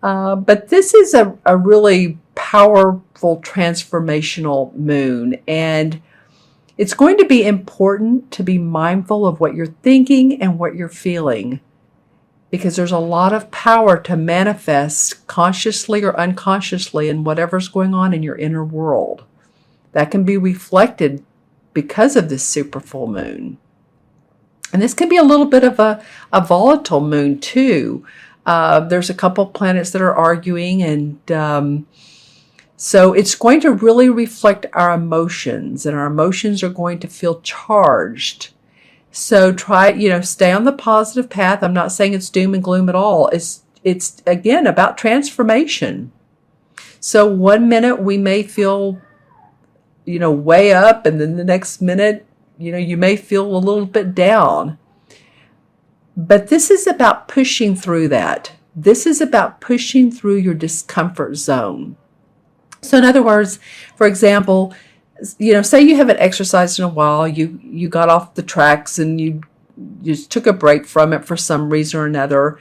But this is a really powerful transformational moon, and it's going to be important to be mindful of what you're thinking and what you're feeling, because there's a lot of power to manifest consciously or unconsciously in whatever's going on in your inner world. That can be reflected because of this super full moon. And this can be a little bit of a volatile moon too. There's a couple planets that are arguing, and so it's going to really reflect our emotions, and our emotions are going to feel charged. So try, stay on the positive path. I'm not saying it's doom and gloom at all. It's again about transformation. So one minute we may feel, way up, and then the next minute, you may feel a little bit down. But this is about pushing through that. This is about pushing through your discomfort zone. So in other words, for example, say you haven't exercised in a while, you got off the tracks and you just took a break from it for some reason or another,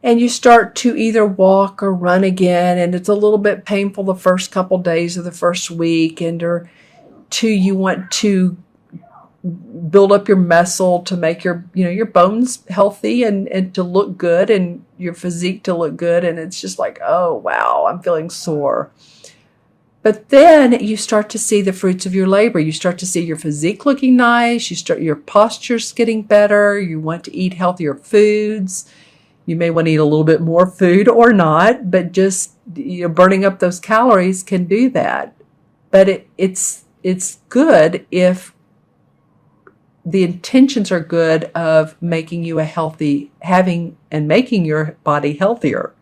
and you start to either walk or run again, and it's a little bit painful the first couple days of the first week, or two, you want to build up your muscle to make your bones healthy and to look good, and your physique to look good, and it's just like, oh wow, I'm feeling sore. But then you start to see the fruits of your labor. You start to see your physique looking nice. Your posture's getting better. You want to eat healthier foods. You may want to eat a little bit more food or not, but just burning up those calories can do that. But it's good if the intentions are good of making you making your body healthier.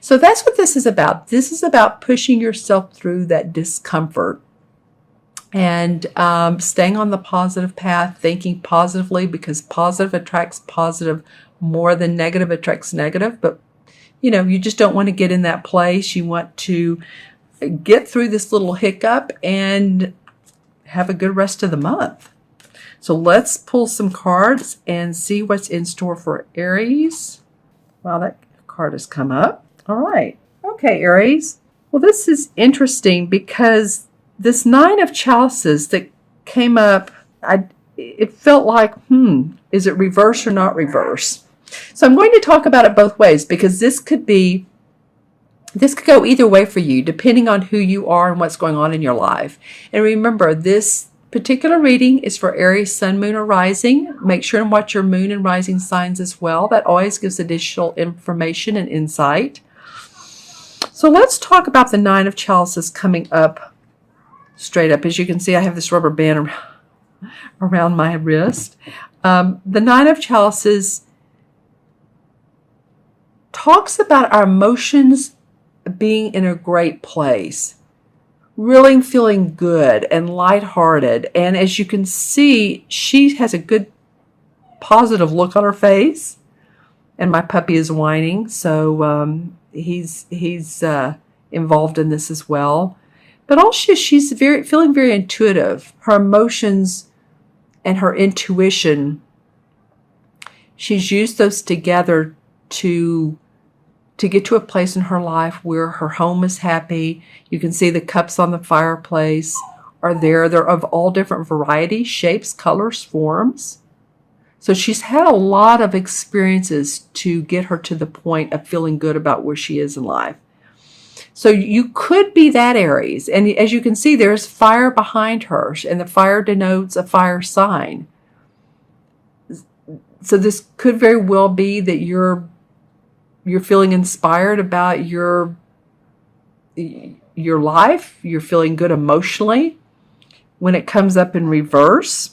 So that's what this is about. This is about pushing yourself through that discomfort and staying on the positive path, thinking positively, because positive attracts positive more than negative attracts negative. But, you just don't want to get in that place. You want to get through this little hiccup and have a good rest of the month. So let's pull some cards and see what's in store for Aries. Wow, that card has come up. All right. Okay, Aries. Well, this is interesting because this Nine of Chalices that came up, it felt like, is it reverse or not reverse? So I'm going to talk about it both ways, because this could go either way for you, depending on who you are and what's going on in your life. And remember, this particular reading is for Aries, Sun, Moon, or Rising. Make sure and watch your Moon and Rising signs as well. That always gives additional information and insight. So let's talk about the Nine of Chalices coming up straight up. As you can see, I have this rubber band around my wrist. The Nine of Chalices talks about our emotions being in a great place, really feeling good and lighthearted. And as you can see, she has a good positive look on her face, and my puppy is whining, so he's involved in this as well. But also she's feeling very intuitive. Her emotions and her intuition, she's used those together to get to a place in her life where her home is happy. You can see the cups on the fireplace are there. They're of all different varieties, shapes, colors, forms. So she's had a lot of experiences to get her to the point of feeling good about where she is in life. So you could be that Aries. And as you can see, there's fire behind her, and the fire denotes a fire sign. So this could very well be that you're feeling inspired about your life. You're feeling good emotionally. When it comes up in reverse,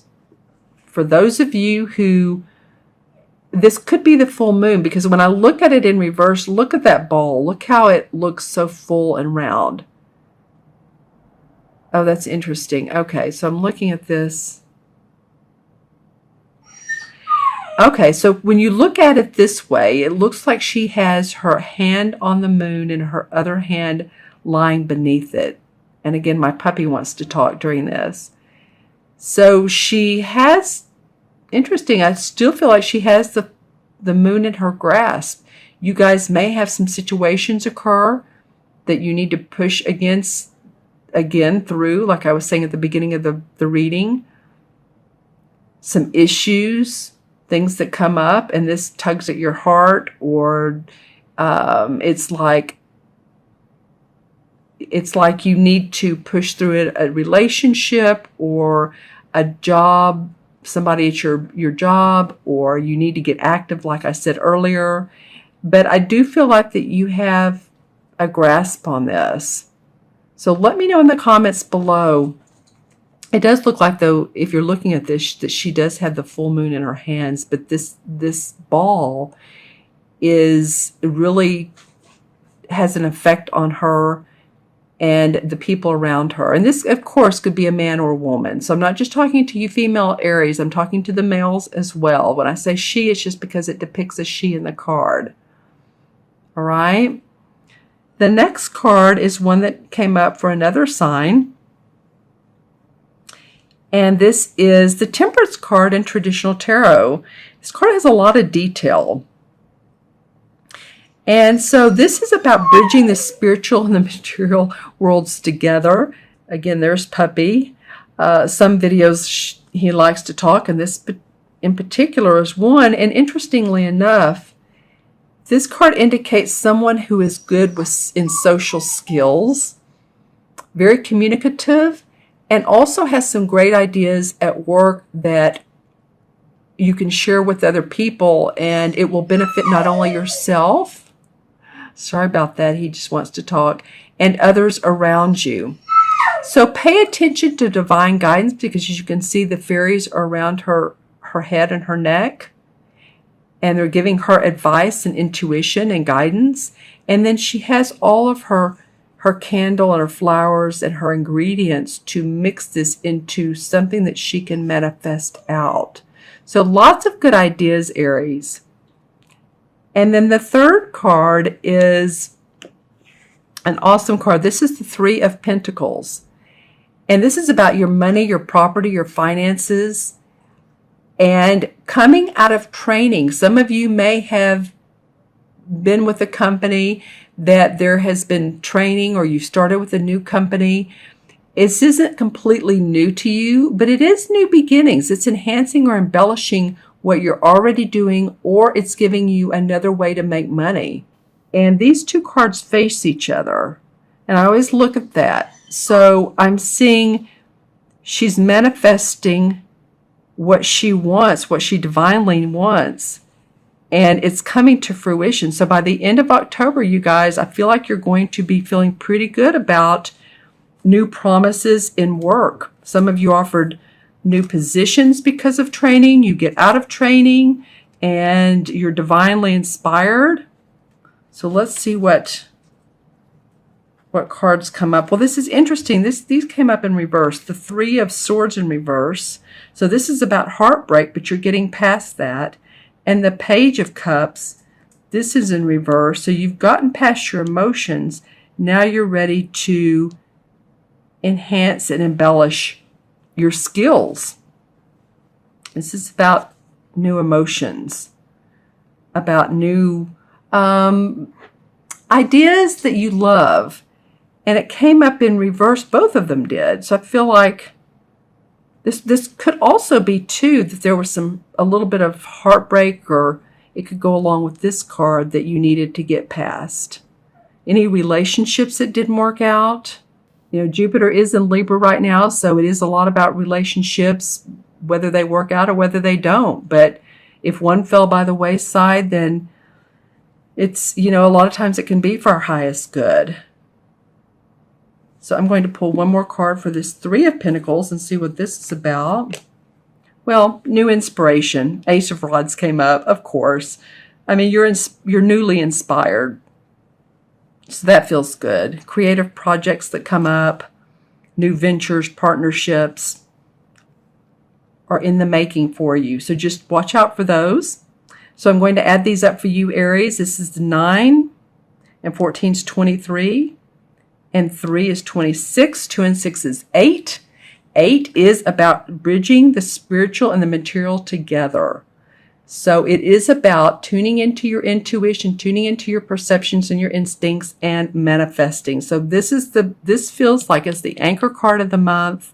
for those of you who, this could be the full moon, because when I look at it in reverse, look at that ball. Look how it looks so full and round. Oh, that's interesting. Okay, so I'm looking at this. Okay, so when you look at it this way, it looks like she has her hand on the moon and her other hand lying beneath it. And again, my puppy wants to talk during this. So she has, interesting, I still feel like she has the moon in her grasp. You guys may have some situations occur that you need to push again through, like I was saying at the beginning of the reading. Some issues, things that come up, and this tugs at your heart, or it's like you need to push through a relationship or a job, somebody at your job, or you need to get active, like I said earlier. But I do feel like that you have a grasp on this. So let me know in the comments below. It does look like, though, if you're looking at this, that she does have the full moon in her hands, but this ball is really has an effect on her and the people around her. And this, of course, could be a man or a woman. So I'm not just talking to you female Aries. I'm talking to the males as well. When I say she, it's just because it depicts a she in the card. All right? The next card is one that came up for another sign. And this is the Temperance card in traditional tarot. This card has a lot of detail. And so this is about bridging the spiritual and the material worlds together. Again, there's Puppy. Some videos he likes to talk, and this in particular is one. And interestingly enough, this card indicates someone who is good in social skills, very communicative, and also has some great ideas at work that you can share with other people, and it will benefit not only yourself, sorry about that, he just wants to talk, and others around you. So pay attention to divine guidance, because as you can see, the fairies are around her head and her neck, and they're giving her advice and intuition and guidance. And then she has all of her candle and her flowers and her ingredients to mix this into something that she can manifest out. So lots of good ideas, Aries. And then the third card is an awesome card. This is the Three of Pentacles. And this is about your money, your property, your finances, and coming out of training. Some of you may have been with a company that there has been training, or you started with a new company. This isn't completely new to you, but it is new beginnings. It's enhancing or embellishing what you're already doing, or it's giving you another way to make money. And these two cards face each other. And I always look at that. So I'm seeing she's manifesting what she wants, what she divinely wants. And it's coming to fruition. So by the end of October, you guys, I feel like you're going to be feeling pretty good about new promises in work. Some of you offered new positions because of training. You get out of training and you're divinely inspired. So let's see what cards come up. Well, this is interesting. These came up in reverse. The Three of Swords in reverse. So this is about heartbreak, but you're getting past that. And the Page of Cups, this is in reverse. So you've gotten past your emotions. Now you're ready to enhance and embellish your skills. This is about new emotions, about new ideas that you love. And it came up in reverse. Both of them did. So I feel like this could also be, too, that there was a little bit of heartbreak, or it could go along with this card that you needed to get past. Any relationships that didn't work out. You know, Jupiter is in Libra right now, so it is a lot about relationships, whether they work out or whether they don't. But if one fell by the wayside, then it's, you know, a lot of times it can be for our highest good. So I'm going to pull one more card for this Three of Pentacles and see what this is about. Well, new inspiration. Ace of Rods came up, of course. I mean, you're newly inspired. So that feels good. Creative projects that come up, new ventures, partnerships are in the making for you. So just watch out for those. So I'm going to add these up for you, Aries. This is the 9, and 14 is 23, and 3 is 26, 2 and 6 is 8. 8 is about bridging the spiritual and the material together. So it is about tuning into your intuition, tuning into your perceptions and your instincts, and manifesting. So this feels like it's the anchor card of the month.